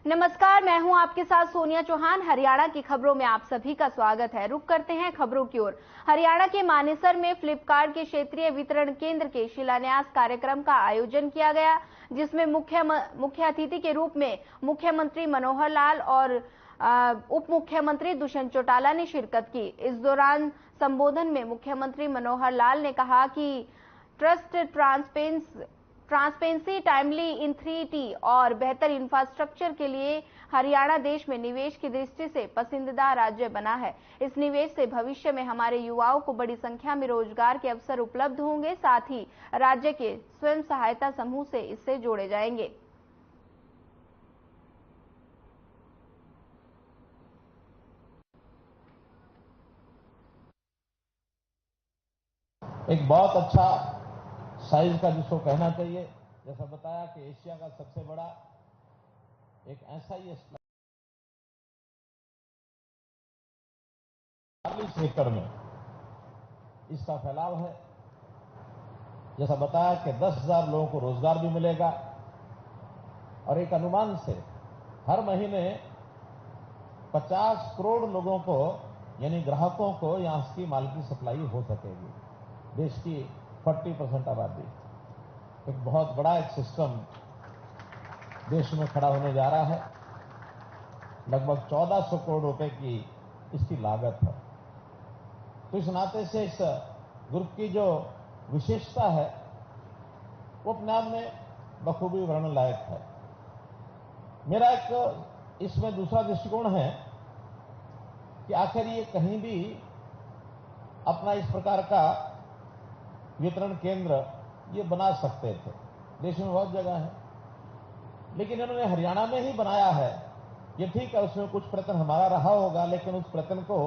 नमस्कार, मैं हूं आपके साथ सोनिया चौहान। हरियाणा की खबरों में आप सभी का स्वागत है। रुक करते हैं खबरों की ओर। हरियाणा के मानेसर में फ्लिपकार्ट के क्षेत्रीय वितरण केंद्र के शिलान्यास कार्यक्रम का आयोजन किया गया, जिसमें मुख्य अतिथि के रूप में मुख्यमंत्री मनोहर लाल और उप मुख्यमंत्री दुष्यंत चौटाला ने शिरकत की। इस दौरान संबोधन में मुख्यमंत्री मनोहर लाल ने कहा कि ट्रस्ट, ट्रांसपेरेंसी, टाइमली इंथ्रिटी और बेहतर इंफ्रास्ट्रक्चर के लिए हरियाणा देश में निवेश की दृष्टि से पसंदीदा राज्य बना है। इस निवेश से भविष्य में हमारे युवाओं को बड़ी संख्या में रोजगार के अवसर उपलब्ध होंगे, साथ ही राज्य के स्वयं सहायता समूह से इससे जोड़े जाएंगे। एक बहुत अच्छा साइज का जिसको कहना चाहिए, जैसा बताया कि एशिया का सबसे बड़ा एक ऐसा ही 40 एकड़ में इसका फैलाव है। जैसा बताया कि 10,000 लोगों को रोजगार भी मिलेगा और एक अनुमान से हर महीने 50 करोड़ लोगों को यानी ग्राहकों को यहां की माल की सप्लाई हो सकेगी। देश की 40% आबादी, एक बहुत बड़ा एक सिस्टम देश में खड़ा होने जा रहा है। लगभग 1400 करोड़ रुपए की इसकी लागत है। तो इस नाते से इस ग्रुप की जो विशेषता है वो अपने आप में बखूबी वर्णन लायक है। मेरा एक इसमें दूसरा दृष्टिकोण है कि आखिर ये कहीं भी अपना इस प्रकार का वितरण केंद्र ये बना सकते थे। देश में बहुत जगह है, लेकिन इन्होंने हरियाणा में ही बनाया है। ये ठीक है, उसमें कुछ प्रयत्न हमारा रहा होगा, लेकिन उस प्रयत्न को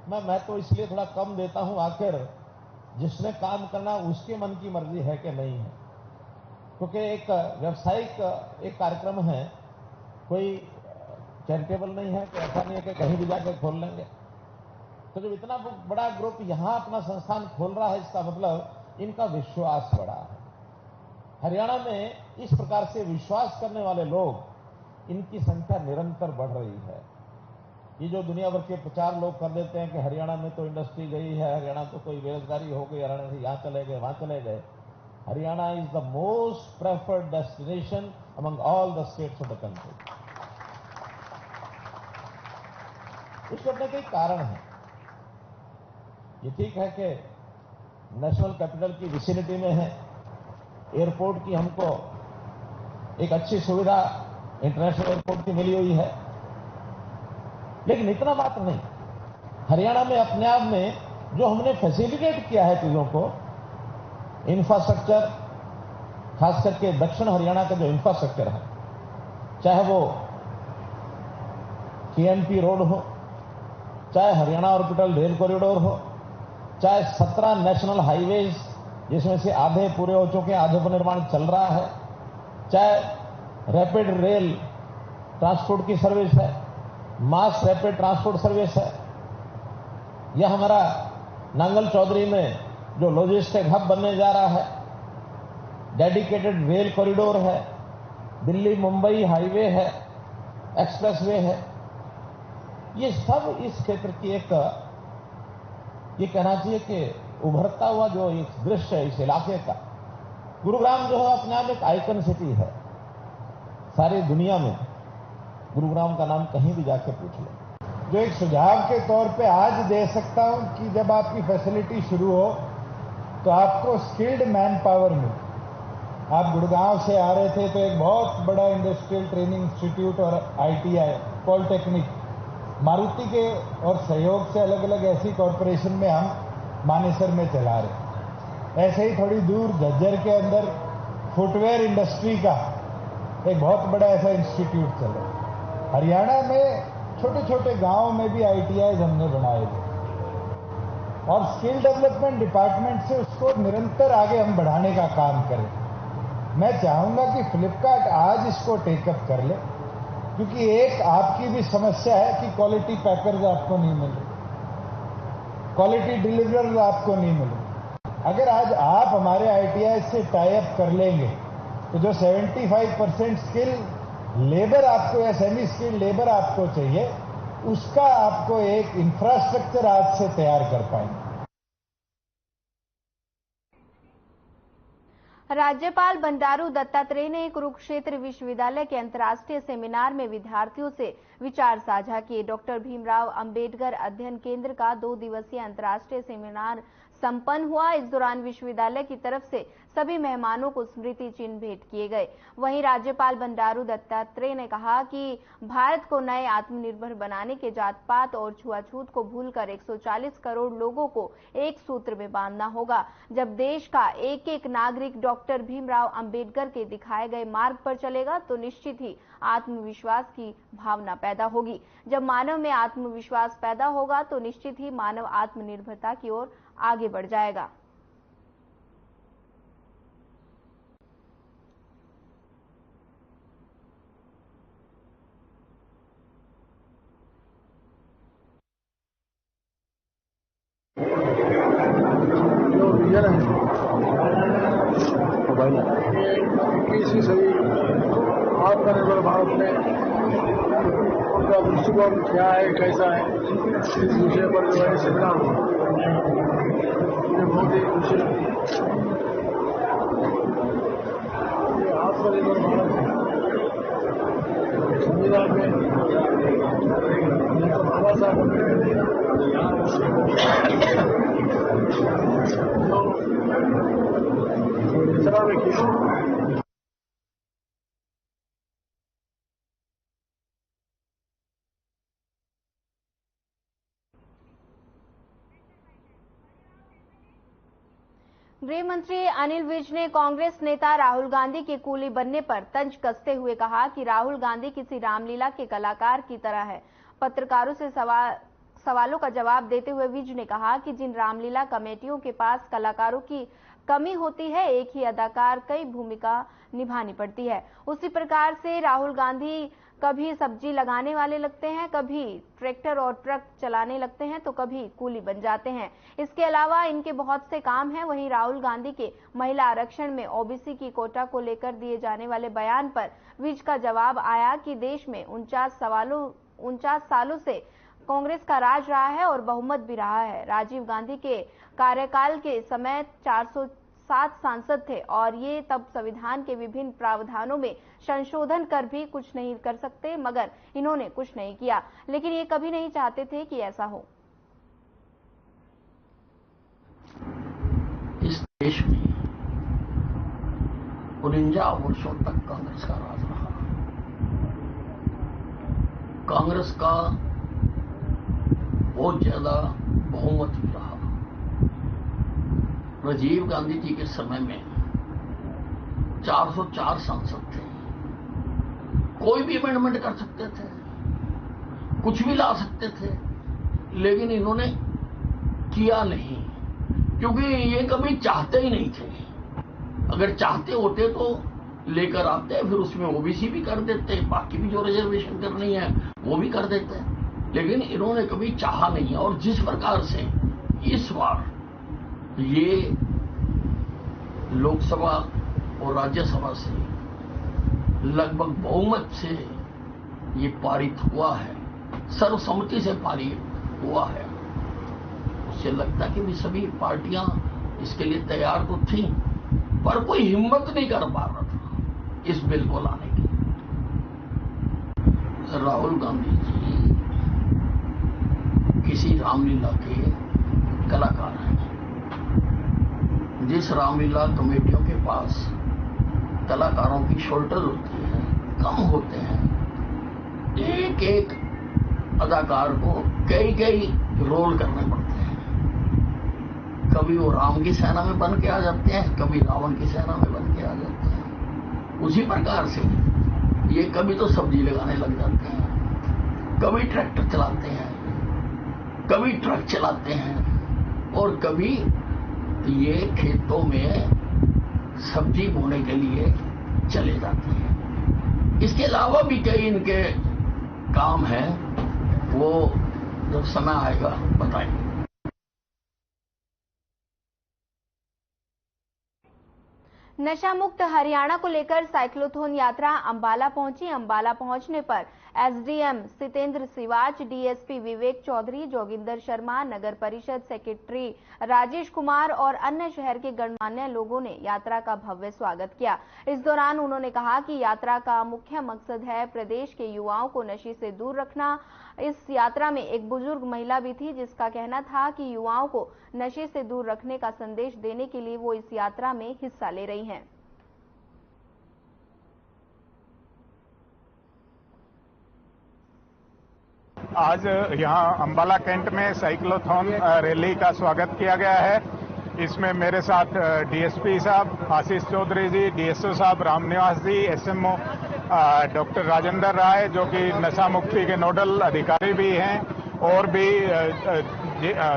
मैं तो इसलिए थोड़ा कम देता हूं, आखिर जिसने काम करना उसके मन की मर्जी है कि नहीं है। क्योंकि एक व्यावसायिक एक कार्यक्रम है, कोई चैरिटेबल नहीं है कि ऐसा नहीं है कि कहीं भी जाकर खोल लेंगे। तो जब इतना बड़ा ग्रुप यहां अपना संस्थान खोल रहा है, इसका मतलब इनका विश्वास बड़ा है। हरियाणा में इस प्रकार से विश्वास करने वाले लोग, इनकी संख्या निरंतर बढ़ रही है। ये जो दुनिया भर के प्रचार लोग कर देते हैं कि हरियाणा में तो इंडस्ट्री गई है, हरियाणा तो कोई बेरोजगारी हो गई, हरियाणा से यहां चले गए, वहां चले गए। Haryana is the most preferred destination among all the states of the country. इसके अपने कई कारण हैं। ये ठीक है कि नेशनल कैपिटल की विसिनिटी में है, एयरपोर्ट की हमको एक अच्छी सुविधा इंटरनेशनल एयरपोर्ट की मिली हुई है, लेकिन इतना बात नहीं। हरियाणा में अपने आप में जो हमने फैसिलिटेट किया है चीजों को, इंफ्रास्ट्रक्चर, खास करके दक्षिण हरियाणा का जो इंफ्रास्ट्रक्चर है, चाहे वो केएमपी रोड हो, चाहे हरियाणा ऑर्बिटल रेल कॉरिडोर हो, चाहे 17 नेशनल हाईवेज जिसमें से आधे पूरे हो चुके हैं, आधे पर निर्माण चल रहा है, चाहे रैपिड रेल ट्रांसपोर्ट की सर्विस है, मास रैपिड ट्रांसपोर्ट सर्विस है, यह हमारा नांगल चौधरी में जो लॉजिस्टिक हब बनने जा रहा है, डेडिकेटेड रेल कॉरिडोर है, दिल्ली मुंबई हाईवे है, एक्सप्रेसवे है। ये सब इस क्षेत्र की एक, ये कहना चाहिए कि उभरता हुआ जो एक दृश्य है इस इलाके का। गुरुग्राम जो है अपने आप एक आइकन सिटी है सारी दुनिया में। गुरुग्राम का नाम कहीं भी जाके पूछ लो। जो एक सुझाव के तौर पे आज दे सकता हूं कि जब आपकी फैसिलिटी शुरू हो तो आपको स्किल्ड मैन पावर मिले। आप गुड़गांव से आ रहे थे तो एक बहुत बड़ा इंडस्ट्रियल ट्रेनिंग इंस्टीट्यूट और आईटीआई पॉलिटेक्निक मारुति के और सहयोग से अलग अलग ऐसी कॉरपोरेशन में हम मानेसर में चला रहे। ऐसे ही थोड़ी दूर झज्जर के अंदर फुटवेयर इंडस्ट्री का एक बहुत बड़ा ऐसा इंस्टीट्यूट चला। हरियाणा में छोटे छोटे गांव में भी आईटीआई हमने बनाए थे और स्किल डेवलपमेंट डिपार्टमेंट से उसको निरंतर आगे हम बढ़ाने का काम करें। मैं चाहूंगा कि फ्लिपकार्ट आज इसको टेकअप कर ले, क्योंकि एक आपकी भी समस्या है कि क्वालिटी पैकर्स आपको नहीं मिले, क्वालिटी डिलीवरर्स आपको नहीं मिले। अगर आज आप हमारे आईटीआई से टाई अप कर लेंगे तो जो 75% स्किल लेबर आपको या सेमी स्किल्ड लेबर आपको चाहिए, उसका आपको एक इंफ्रास्ट्रक्चर आज से तैयार कर पाएंगे। राज्यपाल बंडारू दत्तात्रेय ने कुरुक्षेत्र विश्वविद्यालय के अंतर्राष्ट्रीय सेमिनार में विद्यार्थियों से विचार साझा किए। डॉक्टर भीमराव अंबेडकर अध्ययन केंद्र का 2 दिवसीय अंतर्राष्ट्रीय सेमिनार संपन्न हुआ। इस दौरान विश्वविद्यालय की तरफ से सभी मेहमानों को स्मृति चिन्ह भेंट किए गए। वहीं राज्यपाल बंडारू दत्तात्रेय ने कहा कि भारत को नए आत्मनिर्भर बनाने के जात पात और छुआछूत को भूलकर 140 करोड़ लोगों को एक सूत्र में बांधना होगा। जब देश का एक एक नागरिक डॉक्टर भीमराव अंबेडकर के दिखाए गए मार्ग पर चलेगा तो निश्चित ही आत्मविश्वास की भावना पैदा होगी। जब मानव में आत्मविश्वास पैदा होगा तो निश्चित ही मानव आत्मनिर्भरता की ओर आगे बढ़ जाएगा। इक्कीसवीं सदी आत्मनिर्भर भारत में उनका दृष्टिकोण क्या है, कैसा है, इस विषय पर जो है सेमिनार हुआ। मुझे बहुत ही खुशी लगी। आत्मनिर्भर भारत संविधान में बाबा साहब अम्बेडकर रचना में की। गृह मंत्री अनिल विज ने कांग्रेस नेता राहुल गांधी के कूली बनने पर तंज कसते हुए कहा कि राहुल गांधी किसी रामलीला के कलाकार की तरह है। पत्रकारों से सवालों का जवाब देते हुए विज ने कहा कि जिन रामलीला कमेटियों के पास कलाकारों की कमी होती है, एक ही अदाकार कई भूमिका निभानी पड़ती है, उसी प्रकार से राहुल गांधी कभी सब्जी लगाने वाले लगते हैं, कभी ट्रैक्टर और ट्रक चलाने लगते हैं, तो कभी कूली बन जाते हैं। इसके अलावा इनके बहुत से काम हैं। वहीं राहुल गांधी के महिला आरक्षण में ओबीसी की कोटा को लेकर दिए जाने वाले बयान पर विज का जवाब आया कि देश में 49 सालों से कांग्रेस का राज रहा है और बहुमत भी रहा है। राजीव गांधी के कार्यकाल के समय 407 सांसद थे और ये तब संविधान के विभिन्न प्रावधानों में संशोधन कर भी कुछ नहीं कर सकते, मगर इन्होंने कुछ नहीं किया। लेकिन ये कभी नहीं चाहते थे कि ऐसा हो। इस देश में 49 वर्षों तक कांग्रेस का राज रहा। कांग्रेस का बहुत ज्यादा बहुमत भी रहा। राजीव गांधी जी के समय में 404 सांसद थे। कोई भी अमेंडमेंट कर सकते थे, कुछ भी ला सकते थे, लेकिन इन्होंने किया नहीं, क्योंकि ये कभी चाहते ही नहीं थे। अगर चाहते होते तो लेकर आते, फिर उसमें ओबीसी भी कर देते, बाकी भी जो रिजर्वेशन करनी है वो भी कर देते, लेकिन इन्होंने कभी चाहा नहीं। और जिस प्रकार से इस बार ये लोकसभा और राज्यसभा से लगभग बहुमत से ये पारित हुआ है, सर्वसम्मति से पारित हुआ है, उससे लगता है कि भी सभी पार्टियां इसके लिए तैयार तो थी, पर कोई हिम्मत नहीं कर पा रहा था इस बिल को लाने की। राहुल गांधी जी किसी रामलीला के कलाकार हैं। जिस रामलीला कमेटियों के पास कलाकारों की शोल्डर होती है, कम होते हैं, एक एक अदाकार को कई कई रोल करने पड़ते हैं। कभी वो राम की सेना में बन के आ जाते हैं, कभी रावण की सेना में बन के आ जाते हैं। उसी प्रकार से ये कभी तो सब्जी लगाने लग जाते हैं, कभी ट्रैक्टर चलाते हैं, कभी ट्रक चलाते हैं, और कभी ये खेतों में सब्जी बोने के लिए चले जाते हैं। इसके अलावा भी कई इनके काम हैं, वो जब समय आएगा बताएंगे। नशा मुक्त हरियाणा को लेकर साइक्लोथॉन यात्रा अंबाला पहुंची। अंबाला पहुंचने पर एसडीएम सितेंद्र सिवाच, डीएसपी विवेक चौधरी, जोगिंदर शर्मा, नगर परिषद सेक्रेटरी राजेश कुमार और अन्य शहर के गणमान्य लोगों ने यात्रा का भव्य स्वागत किया। इस दौरान उन्होंने कहा कि यात्रा का मुख्य मकसद है प्रदेश के युवाओं को नशे से दूर रखना। इस यात्रा में एक बुजुर्ग महिला भी थी जिसका कहना था कि युवाओं को नशे से दूर रखने का संदेश देने के लिए वो इस यात्रा में हिस्सा ले रही हैं। आज यहाँ अंबाला कैंट में साइक्लोथॉन रैली का स्वागत किया गया है। इसमें मेरे साथ डीएसपी साहब आशीष चौधरी जी, डीएसओ साहब रामनिवास जी, एसएमओ डॉक्टर राजेंद्र राय जो कि नशा मुक्ति के नोडल अधिकारी भी हैं, और भी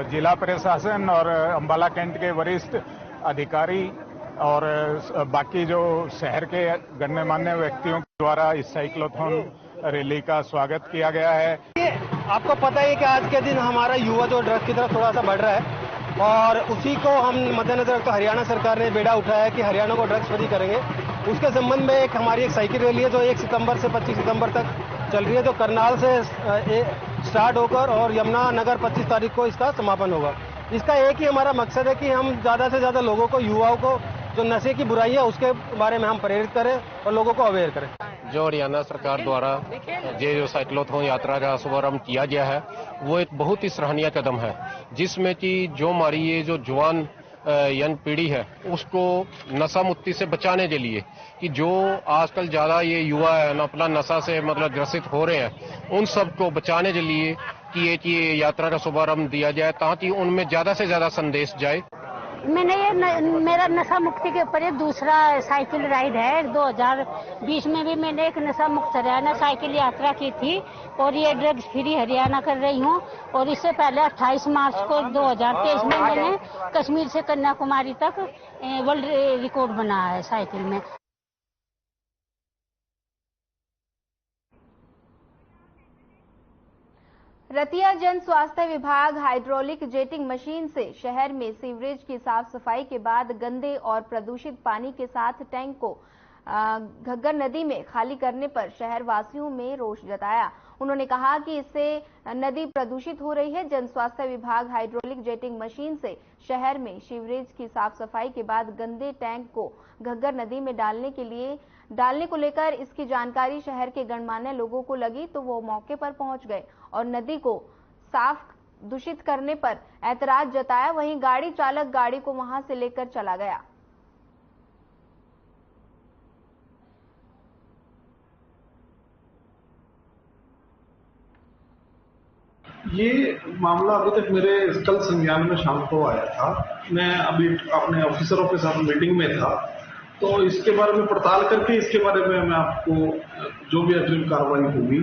जिला प्रशासन और अंबाला कैंट के वरिष्ठ अधिकारी और बाकी जो शहर के गणमान्य व्यक्तियों द्वारा इस साइक्लोथॉन रैली का स्वागत किया गया है। आपको पता है कि आज के दिन हमारा युवा जो ड्रग्स की तरफ थोड़ा सा बढ़ रहा है, और उसी को हम मद्देनजर रखते हरियाणा सरकार ने बेड़ा उठाया है कि हरियाणा को ड्रग्स फ्री करेंगे। उसके संबंध में हमारी एक साइकिल रैली है जो 1 सितंबर से 25 सितंबर तक चल रही है, जो करनाल से स्टार्ट होकर और यमुनानगर 25 तारीख को इसका समापन होगा। इसका एक ही हमारा मकसद है कि हम ज़्यादा से ज़्यादा लोगों को, युवाओं को जो नशे की बुराई है उसके बारे में हम प्रेरित करें और लोगों को अवेयर करें। जो हरियाणा सरकार द्वारा ये जो साइक्लोथॉन यात्रा का शुभारंभ किया गया है वो एक बहुत ही सराहनीय कदम है, जिसमें कि जो हमारी ये जो जवान यंग पीढ़ी है उसको नशा मुक्ति से बचाने के लिए, कि जो आजकल ज्यादा ये युवा है अपना नशा से मतलब ग्रसित हो रहे हैं, उन सब को बचाने के लिए कि एक ये यात्रा का शुभारंभ दिया जाए ताकि उनमें ज्यादा से ज्यादा संदेश जाए। मैंने मेरा नशा मुक्ति के ऊपर ये दूसरा साइकिल राइड है। 2020 में भी मैंने एक नशा मुक्त हरियाणा साइकिल यात्रा की थी और ये ड्रग्स फ्री हरियाणा कर रही हूँ। और इससे पहले 28 मार्च को 2023 में मैंने कश्मीर से कन्याकुमारी तक वर्ल्ड रिकॉर्ड बनाया है साइकिल में। रतिया जन स्वास्थ्य विभाग हाइड्रोलिक जेटिंग मशीन से शहर में सीवरेज की साफ सफाई के बाद गंदे और प्रदूषित पानी के साथ टैंक को घग्गर नदी में खाली करने पर शहर वासियों में रोष जताया। उन्होंने कहा कि इससे नदी प्रदूषित हो रही है। जन स्वास्थ्य विभाग हाइड्रोलिक जेटिंग मशीन से शहर में सीवरेज की साफ सफाई के बाद गंदे टैंक को घग्गर नदी में डालने को लेकर इसकी जानकारी शहर के गणमान्य लोगों को लगी तो वो मौके पर पहुंच गए और नदी को साफ दूषित करने पर ऐतराज जताया। वहीं गाड़ी चालक गाड़ी को वहां से लेकर चला गया। ये मामला अभी तक मेरे कल संज्ञान में शाम को आया था। मैं अभी अपने ऑफिसरों के साथ मीटिंग में था, तो इसके बारे में पड़ताल करके इसके बारे में मैं आपको जो भी अग्रिम कार्रवाई होगी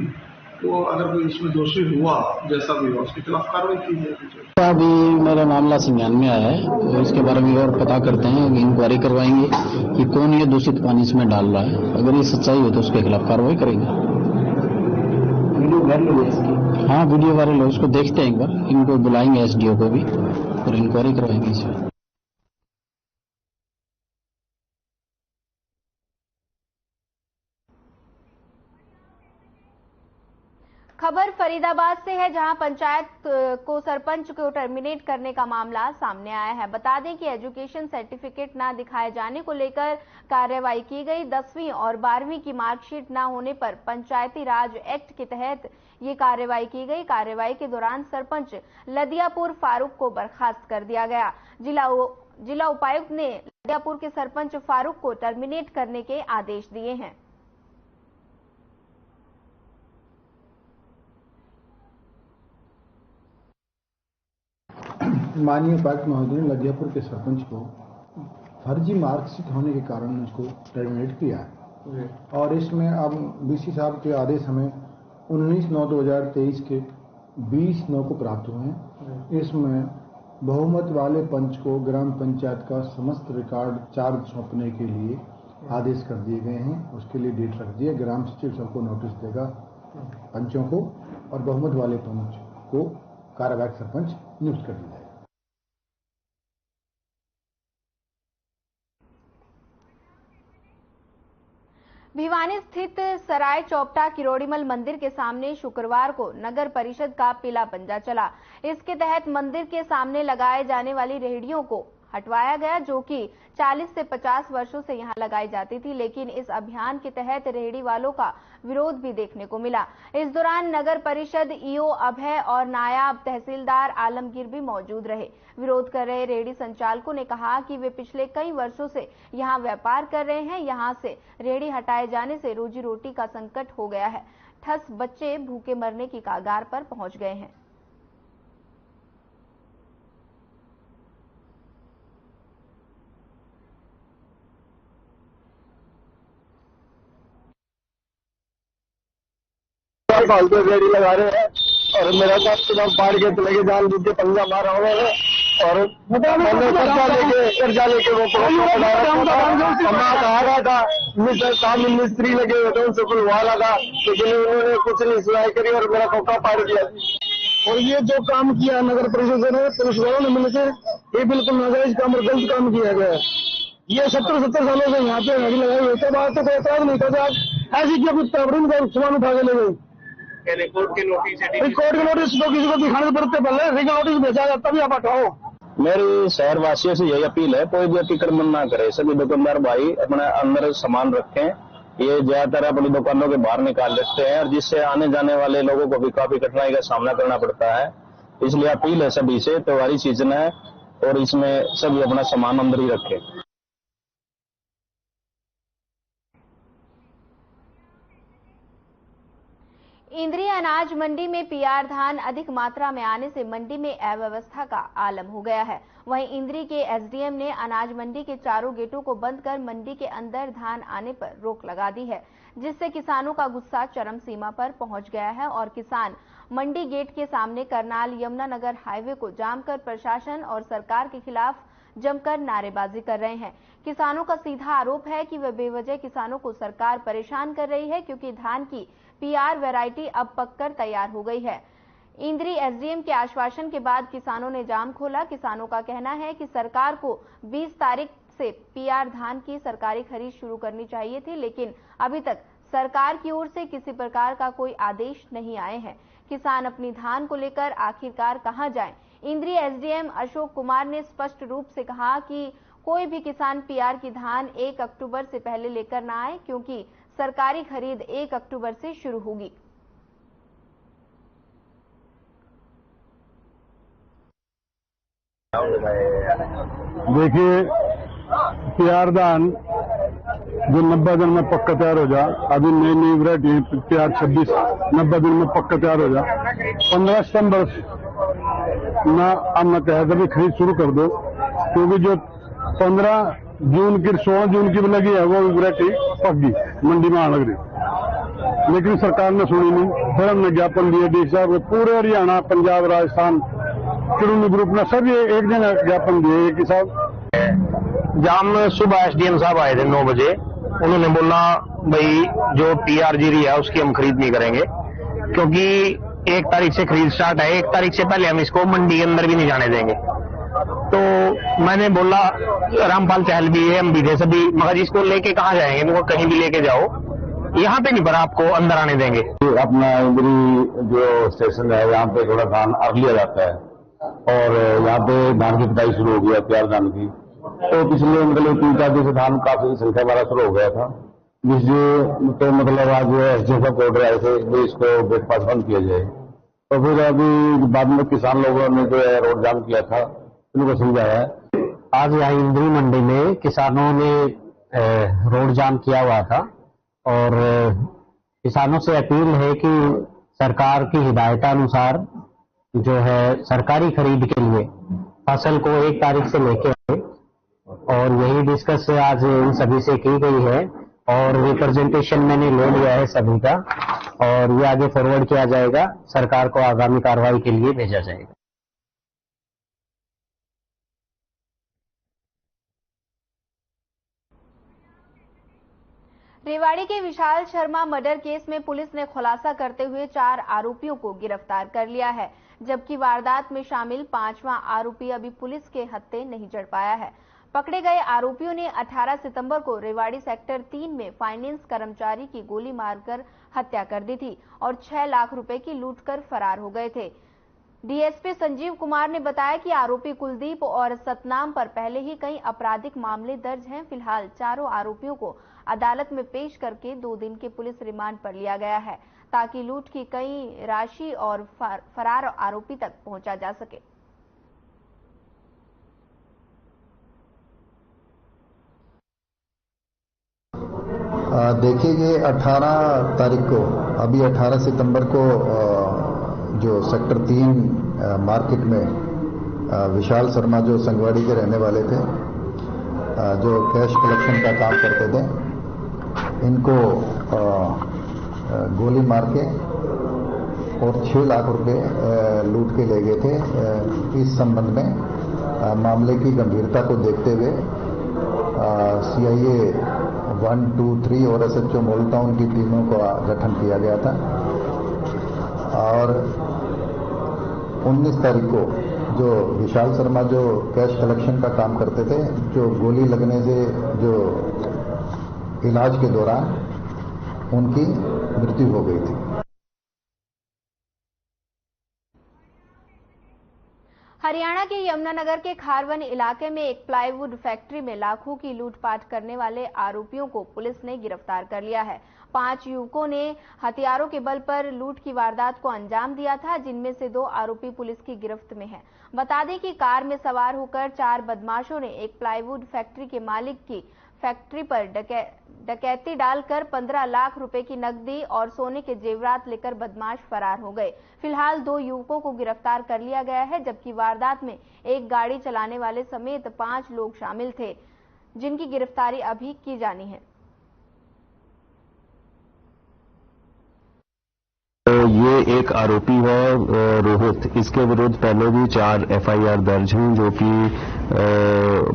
वो अगर कोई इसमें दोषी हुआ जैसा भी हो उसके खिलाफ कार्रवाई की जाएगी। अभी मेरा मामला संज्ञान में आया है, तो इसके बारे में और पता करते हैं, इंक्वायरी करवाएंगे कि कौन ये दूषित पानी इसमें डाल रहा है। अगर ये सच्चाई हो तो उसके खिलाफ कार्रवाई करेंगे। वीडियो वायरल है इसकी? हाँ, वीडियो वायरल है, उसको देखते हैं एक बार। इनको बुलाएंगे एसडीओ को भी और इंक्वायरी करवाएंगे इसमें। खबर फरीदाबाद से है, जहां पंचायत को सरपंच को टर्मिनेट करने का मामला सामने आया है। बता दें कि एजुकेशन सर्टिफिकेट ना दिखाए जाने को लेकर कार्रवाई की गई। 10वीं और 12वीं की मार्कशीट न होने पर पंचायती राज एक्ट के तहत ये कार्रवाई की गई। कार्रवाई के दौरान सरपंच लदियापुर फारूक को बर्खास्त कर दिया गया। जिला उपायुक्त ने लदियापुर के सरपंच फारूक को टर्मिनेट करने के आदेश दिए हैं। माननीय उपायुक्त महोदय ने लदियापुर के सरपंच को फर्जी मार्कशीट होने के कारण उसको टर्मिनेट किया है और इसमें अब बीसी साहब के आदेश हमें 19/9/2023 के 20/9 को प्राप्त हुए हैं। इसमें बहुमत वाले पंच को ग्राम पंचायत का समस्त रिकॉर्ड चार्ज सौंपने के लिए आदेश कर दिए गए हैं। उसके लिए डेट रख दी है। ग्राम सचिव सबको नोटिस देगा पंचों को, और बहुमत वाले पंच को कार्यवाहक सरपंच नियुक्त कर दिया जाएगा। भिवानी स्थित सराय चौपटा किरोड़ीमल मंदिर के सामने शुक्रवार को नगर परिषद का पीला पंजा चला। इसके तहत मंदिर के सामने लगाए जाने वाली रेहड़ियों को हटवाया गया, जो कि 40 से 50 वर्षों से यहां लगाई जाती थी। लेकिन इस अभियान के तहत रेहड़ी वालों का विरोध भी देखने को मिला। इस दौरान नगर परिषद ईओ अभय और नायब तहसीलदार आलमगीर भी मौजूद रहे। विरोध कर रहे रेहड़ी संचालकों ने कहा कि वे पिछले कई वर्षों से यहां व्यापार कर रहे हैं। यहां से रेहड़ी हटाए जाने से रोजी रोटी का संकट हो गया है। ठस बच्चे भूखे मरने की कगार पर पहुंच गए हैं। फालतू रेडी लगा रहे हैं और मेरा काम पाड़ के चले गए, जान बुझ के पंजा मारा हुआ है और कर्जा लेके वो कहा था मिस्त्री लगे हुए थे, उनसे खुलवा लगा, लेकिन उन्होंने कुछ नहीं सुनाई करी और मेरा खोखा पाड़ दिया। और ये जो काम किया नगर परिषद ने, पुलिस वालों ने मिलकर, ये बिल्कुल नाजायज काम और गलत काम किया गया है। ये 70 सालों से यहाँ पे रेडी लगाई हुई है, बात तो कोई एतराज नहीं करता। ऐसी की अपनी तबरीन का सामान उठा के ले गई। कोर्ट के नोटिस तो किसी को दिखाने से पड़ते, पहले लीगल नोटिस भेजा जाता भी आप हटाओ। मेरी शहर वासियों से यही अपील है, कोई भी अतिक्रमण ना करे। सभी दुकानदार भाई अपने अंदर सामान रखें। ये ज्यादातर अपनी दुकानों के बाहर निकाल लेते हैं और जिससे आने जाने वाले लोगों को भी काफी कठिनाई का सामना करना पड़ता है। इसलिए अपील है सभी से, त्योहारी सीजन है और इसमें सभी अपना सामान अंदर ही रखें। इंद्री अनाज मंडी में पीआर धान अधिक मात्रा में आने से मंडी में अव्यवस्था का आलम हो गया है। वहीं इंद्री के एसडीएम ने अनाज मंडी के चारों गेटों को बंद कर मंडी के अंदर धान आने पर रोक लगा दी है, जिससे किसानों का गुस्सा चरम सीमा पर पहुंच गया है और किसान मंडी गेट के सामने करनाल यमुनानगर हाईवे को जाम कर प्रशासन और सरकार के खिलाफ जमकर नारेबाजी कर रहे हैं। किसानों का सीधा आरोप है कि वह बेवजह किसानों को सरकार परेशान कर रही है, क्योंकि धान की पीआर वैरायटी अब पककर तैयार हो गई है। इंद्री एसडीएम के आश्वासन के बाद किसानों ने जाम खोला। किसानों का कहना है कि सरकार को 20 तारीख से पीआर धान की सरकारी खरीद शुरू करनी चाहिए थी, लेकिन अभी तक सरकार की ओर से किसी प्रकार का कोई आदेश नहीं आए हैं। किसान अपनी धान को लेकर आखिरकार कहां जाएं? इंद्री एसडीएम अशोक कुमार ने स्पष्ट रूप से कहा कि कोई भी किसान पीआर की धान 1 अक्टूबर से पहले लेकर ना आए, क्योंकि सरकारी खरीद 1 अक्टूबर से शुरू होगी। देखिए, पीआर धान जो 90 दिन में पक्का तैयार हो जा, अभी नई वैरायटी पीआर 26 90 दिन में पक्का तैयार हो जा। 15 सितंबर ना हम कहे अभी खरीद शुरू कर दो, क्योंकि जो 15 जून की 16 जून की भी लगी है वो वैरायटी पक गई, मंडी में आने लगी। लेकिन सरकार ने सुनी नहीं। फिर हमने ज्ञापन दिए डी साहब को, पूरे हरियाणा, पंजाब, राजस्थान, किरोनी ग्रुप ने सभी एक दिन ज्ञापन दिए कि साहब जाम सुबह एसडीएम साहब आए थे 9 बजे। उन्होंने बोला भाई जो पीआर जीरी है उसकी हम खरीद नहीं करेंगे, क्योंकि 1 तारीख से खरीद स्टार्ट है, 1 तारीख से पहले हम इसको मंडी के अंदर भी नहीं जाने देंगे। तो मैंने बोला, रामपाल चहल भी है, हम भी थे सभी, मगर इसको लेके कहाँ जाएंगे? वो कहीं भी लेके जाओ, यहाँ पे नहीं पर आपको अंदर आने देंगे। अपना इंद्री जो स्टेशन है यहाँ पे थोड़ा धान अर्ग लिया जाता है और यहाँ पे धान की कटाई शुरू हो गया, तैयार धान की। तो पिछले मतलब 3-4 दिन से धान काफी संख्या वाला शुरू हो गया था, जिससे तो मतलब आज एसडीएम साहब ऑर्डर आए थे कि इसको ब्रेकफास्ट बंद किया जाए। तो फिर अभी बाद में किसान लोगों ने जो है रोड जाम किया था, उनको समझाया है। आज यहाँ इंद्री मंडी में किसानों ने रोड जाम किया हुआ था और किसानों से अपील है कि सरकार की हिदायतानुसार जो है सरकारी खरीद के लिए फसल को 1 तारीख से लेके आए, और यही डिस्कस आज इन सभी से की गई है और रिप्रेजेंटेशन मैंने ले लिया है सभी का, और ये आगे फॉरवर्ड किया जाएगा, सरकार को आगामी कार्रवाई के लिए भेजा जाएगा। रेवाड़ी के विशाल शर्मा मर्डर केस में पुलिस ने खुलासा करते हुए 4 आरोपियों को गिरफ्तार कर लिया है, जबकि वारदात में शामिल 5वां आरोपी अभी पुलिस के हत्थे नहीं चढ़ पाया है। पकड़े गए आरोपियों ने 18 सितंबर को रेवाड़ी सेक्टर 3 में फाइनेंस कर्मचारी की गोली मारकर हत्या कर दी थी और 6 लाख रुपए की लूट कर फरार हो गए थे। डीएसपी संजीव कुमार ने बताया कि आरोपी कुलदीप और सतनाम पर पहले ही कई आपराधिक मामले दर्ज हैं। फिलहाल चारों आरोपियों को अदालत में पेश करके 2 दिन के पुलिस रिमांड पर लिया गया है ताकि लूट की कई राशि और फरार आरोपी तक पहुंचा जा सके। देखिए 18 तारीख को, अभी 18 सितंबर को जो सेक्टर 3 मार्केट में विशाल शर्मा जो संगवाड़ी के रहने वाले थे, जो कैश कलेक्शन का काम करते थे, इनको गोली मार के और 6 लाख रुपए लूट के ले गए थे। इस संबंध में मामले की गंभीरता को देखते हुए CIA 1, 2, 3 और SHO मॉल टाउन की टीमों का गठन किया गया था और 19 तारीख को जो विशाल शर्मा जो कैश कलेक्शन का काम करते थे, जो गोली लगने से जो इलाज के दौरान उनकी मृत्यु हो गई थी। हरियाणा के यमुनानगर के खारवन इलाके में एक प्लाईवुड फैक्ट्री में लाखों की लूटपाट करने वाले आरोपियों को पुलिस ने गिरफ्तार कर लिया है। 5 युवकों ने हथियारों के बल पर लूट की वारदात को अंजाम दिया था, जिनमें से 2 आरोपी पुलिस की गिरफ्त में हैं। बता दें कि कार में सवार होकर 4 बदमाशों ने एक प्लाईवुड फैक्ट्री के मालिक की फैक्ट्री पर डकैती डालकर 15 लाख रुपए की नकदी और सोने के जेवरात लेकर बदमाश फरार हो गए। फिलहाल 2 युवकों को गिरफ्तार कर लिया गया है, जबकि वारदात में एक गाड़ी चलाने वाले समेत 5 लोग शामिल थे, जिनकी गिरफ्तारी अभी की जानी है। ये एक आरोपी है रोहित, इसके विरुद्ध पहले भी 4 FIR दर्ज हैं जो कि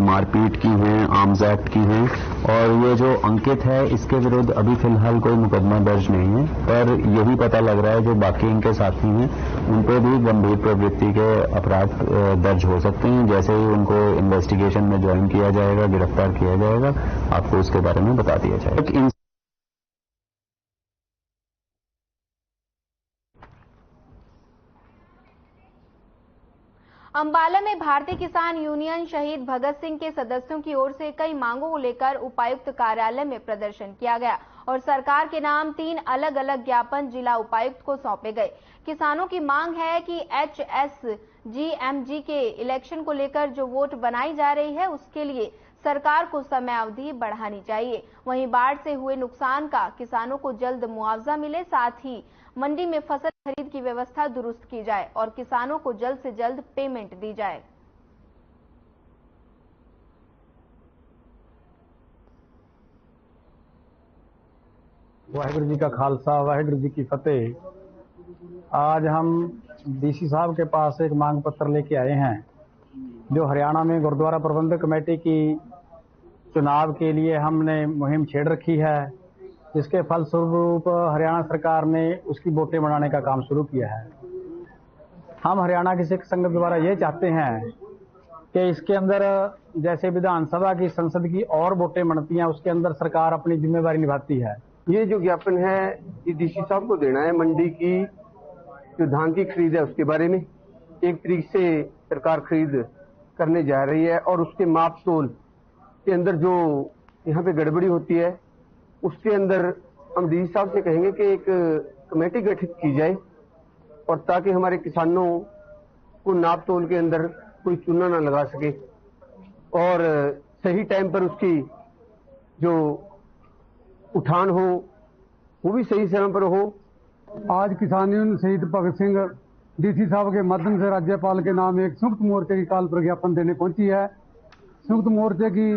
मारपीट की हैं, आर्म्स एक्ट की हैं, और ये जो अंकित है इसके विरुद्ध अभी फिलहाल कोई मुकदमा दर्ज नहीं है, पर यही पता लग रहा है जो बाकी इनके साथी हैं उन पर भी गंभीर प्रवृत्ति के अपराध दर्ज हो सकते हैं। जैसे ही उनको इन्वेस्टिगेशन में ज्वाइन किया जाएगा, गिरफ्तार किया जाएगा, आपको उसके बारे में बता दिया जाएगा। अंबाला में भारतीय किसान यूनियन शहीद भगत सिंह के सदस्यों की ओर से कई मांगों को लेकर उपायुक्त कार्यालय में प्रदर्शन किया गया और सरकार के नाम 3 अलग अलग ज्ञापन जिला उपायुक्त को सौंपे गए। किसानों की मांग है कि HSGMG के इलेक्शन को लेकर जो वोट बनाई जा रही है उसके लिए सरकार को समय अवधि बढ़ानी चाहिए। वहीं बाढ़ से हुए नुकसान का किसानों को जल्द मुआवजा मिले, साथ ही मंडी में फसल खरीद की व्यवस्था दुरुस्त की जाए और किसानों को जल्द से जल्द पेमेंट दी जाए। वाहिगुरु जी का खालसा, वाहिगुरु जी की फतेह। आज हम DC साहब के पास एक मांग पत्र लेके आए हैं जो हरियाणा में गुरुद्वारा प्रबंधक कमेटी की चुनाव के लिए हमने मुहिम छेड़ रखी है, जिसके फलस्वरूप हरियाणा सरकार ने उसकी वोटें बनाने का काम शुरू किया है। हम हरियाणा की सिख संगत द्वारा ये चाहते हैं कि इसके अंदर जैसे विधानसभा की, संसद की और वोटें बनती हैं, उसके अंदर सरकार अपनी जिम्मेवारी निभाती है। ये जो ज्ञापन है ये DC साहब को देना है। मंडी की जो धान की खरीद है उसके बारे में 1 तारीख से सरकार खरीद करने जा रही है और उसके माप तोल के अंदर जो यहाँ पे गड़बड़ी होती है उसके अंदर हम DC साहब से कहेंगे कि एक कमेटी गठित की जाए और ताकि हमारे किसानों को नाप तोल के अंदर कोई चूना ना लगा सके और सही टाइम पर उसकी जो उठान हो वो भी सही समय पर हो। आज किसान यूनियन शहीद भगत सिंह DC साहब के माध्यम से राज्यपाल के नाम एक संयुक्त मोर्चे की काल प्रज्ञापन देने पहुंची है। संयुक्त मोर्चे की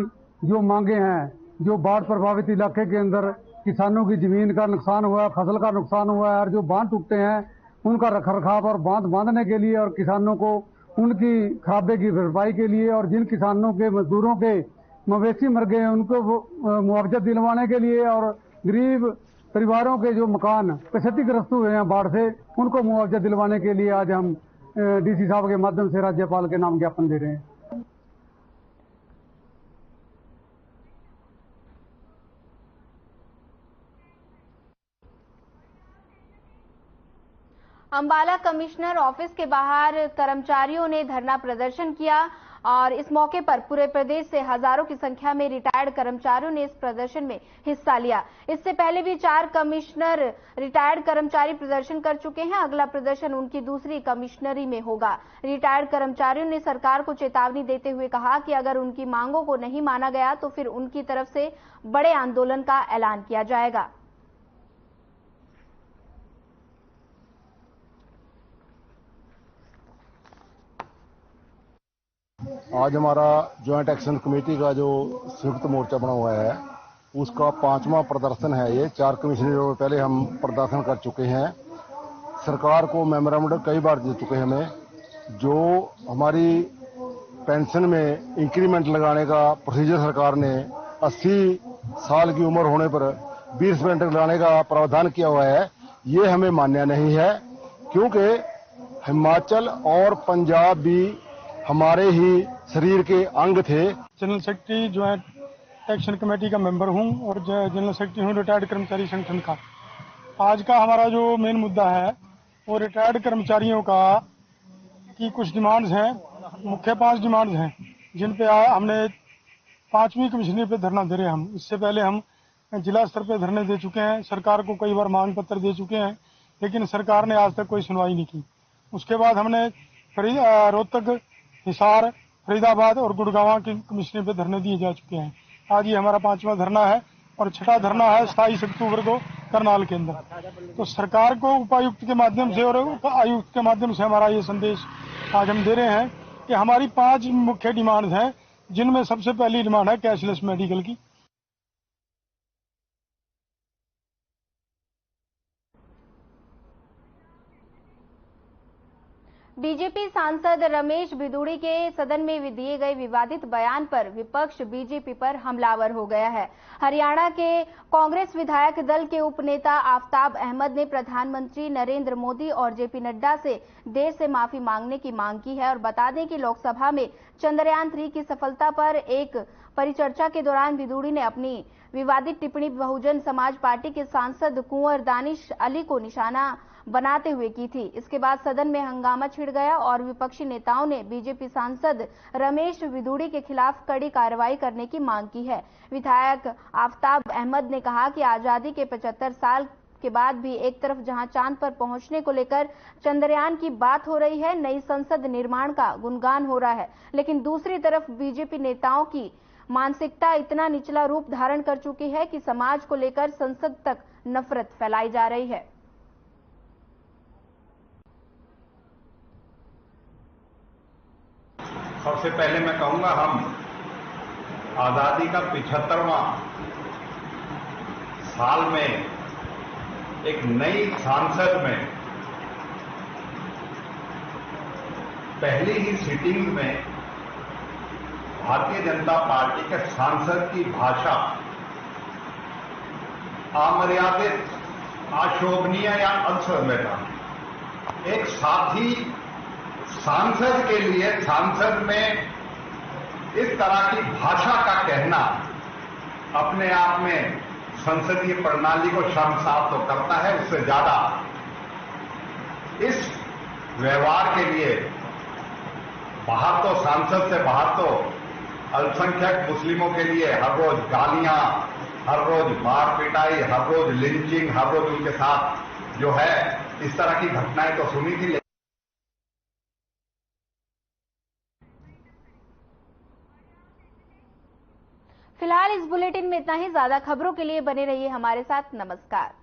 जो मांगे हैं, जो बाढ़ प्रभावित इलाके के अंदर किसानों की जमीन का नुकसान हुआ है, फसल का नुकसान हुआ है और जो बांध टूटे हैं उनका रखरखाव और बांध बांधने के लिए और किसानों को उनकी खराबे की भरपाई के लिए और जिन किसानों के मजदूरों के मवेशी मर गए उनको मुआवजा दिलवाने के लिए और गरीब परिवारों के जो मकान क्षतिग्रस्त हुए हैं बाढ़ से उनको मुआवजा दिलवाने के लिए आज हम DC साहब के माध्यम से राज्यपाल के नाम ज्ञापन दे रहे हैं। अंबाला कमिश्नर ऑफिस के बाहर कर्मचारियों ने धरना प्रदर्शन किया और इस मौके पर पूरे प्रदेश से हजारों की संख्या में रिटायर्ड कर्मचारियों ने इस प्रदर्शन में हिस्सा लिया। इससे पहले भी 4 कमिश्नर रिटायर्ड कर्मचारी प्रदर्शन कर चुके हैं। अगला प्रदर्शन उनकी दूसरी कमिश्नरी में होगा। रिटायर्ड कर्मचारियों ने सरकार को चेतावनी देते हुए कहा कि अगर उनकी मांगों को नहीं माना गया तो फिर उनकी तरफ से बड़े आंदोलन का ऐलान किया जाएगा। आज हमारा ज्वाइंट एक्शन कमेटी का जो संयुक्त मोर्चा बना हुआ है उसका 5वां प्रदर्शन है। ये 4 कमिश्नरों पहले हम प्रदर्शन कर चुके हैं। सरकार को मेमोरेंडम कई बार दे चुके हैं हमें। जो हमारी पेंशन में इंक्रीमेंट लगाने का प्रोसीजर सरकार ने 80 साल की उम्र होने पर 20% लगाने का प्रावधान किया हुआ है, ये हमें मान्य नहीं है, क्योंकि हिमाचल और पंजाब भी हमारे ही शरीर के अंग थे। General secretary joint action committee का मेंबर हूं और जनरल सेक्रेटरी हूं रिटायर्ड कर्मचारी संगठन का। आज का हमारा जो मेन मुद्दा है वो रिटायर्ड कर्मचारियों का की कुछ डिमांड्स हैं। मुख्य 5 डिमांड्स हैं जिन पे हमने 5वीं कमिश्नरी पे धरना दे रहे हैं। हम इससे पहले हम जिला स्तर पे धरने दे चुके हैं, सरकार को कई बार मांग पत्र दे चुके हैं, लेकिन सरकार ने आज तक कोई सुनवाई नहीं की। उसके बाद हमने रोहतक, हिसार, फरीदाबाद और गुड़गांव की कमिश्नरी पे धरने दिए जा चुके हैं। आज ये हमारा 5वां धरना है और 6ठा धरना है 27 अक्टूबर को करनाल के अंदर। तो सरकार को उपायुक्त के माध्यम से और आयुक्त के माध्यम से हमारा ये संदेश आज हम दे रहे हैं कि हमारी 5 मुख्य डिमांड हैं, जिनमें सबसे पहली डिमांड है कैशलेस मेडिकल की। बीजेपी सांसद रमेश भिदुड़ी के सदन में दिए गए विवादित बयान पर विपक्ष बीजेपी पर हमलावर हो गया है। हरियाणा के कांग्रेस विधायक दल के उपनेता आफ्ताब अहमद ने प्रधानमंत्री नरेंद्र मोदी और जेपी नड्डा से देर से माफी मांगने की मांग की है और बता दें कि लोकसभा में चंद्रयान 3 की सफलता पर एक परिचर्चा के दौरान भिदुड़ी ने अपनी विवादित टिप्पणी बहुजन समाज पार्टी के सांसद कुंवर दानिश अली को निशाना बनाते हुए की थी। इसके बाद सदन में हंगामा छिड़ गया और विपक्षी नेताओं ने बीजेपी सांसद रमेश भिदुड़ी के खिलाफ कड़ी कार्रवाई करने की मांग की है। विधायक आफ्ताब अहमद ने कहा कि आजादी के 75 साल के बाद भी एक तरफ जहां चांद पर पहुंचने को लेकर चंद्रयान की बात हो रही है, नई संसद निर्माण का गुणगान हो रहा है, लेकिन दूसरी तरफ बीजेपी नेताओं की मानसिकता इतना निचला रूप धारण कर चुकी है कि समाज को लेकर संसद तक नफरत फैलाई जा रही है। सबसे पहले मैं कहूंगा, हम आजादी का 75वां साल में एक नई सांसद में पहली ही सिटिंग में भारतीय जनता पार्टी के सांसद की भाषा अमर्यादित, अशोभनीय या असंवैधानिक, एक साथी सांसद के लिए सांसद में इस तरह की भाषा का कहना अपने आप में संसदीय प्रणाली को शर्मसार तो करता है, उससे ज्यादा इस व्यवहार के लिए बाहर तो सांसद से बाहर तो अल्पसंख्यक मुस्लिमों के लिए हर रोज गालियां, हर रोज मार पिटाई, हर रोज लिंचिंग, हर रोज उनके साथ जो है इस तरह की घटनाएं तो सुनी थी। फिलहाल इस बुलेटिन में इतना ही। ज्यादा खबरों के लिए बने रहिए हमारे साथ। नमस्कार।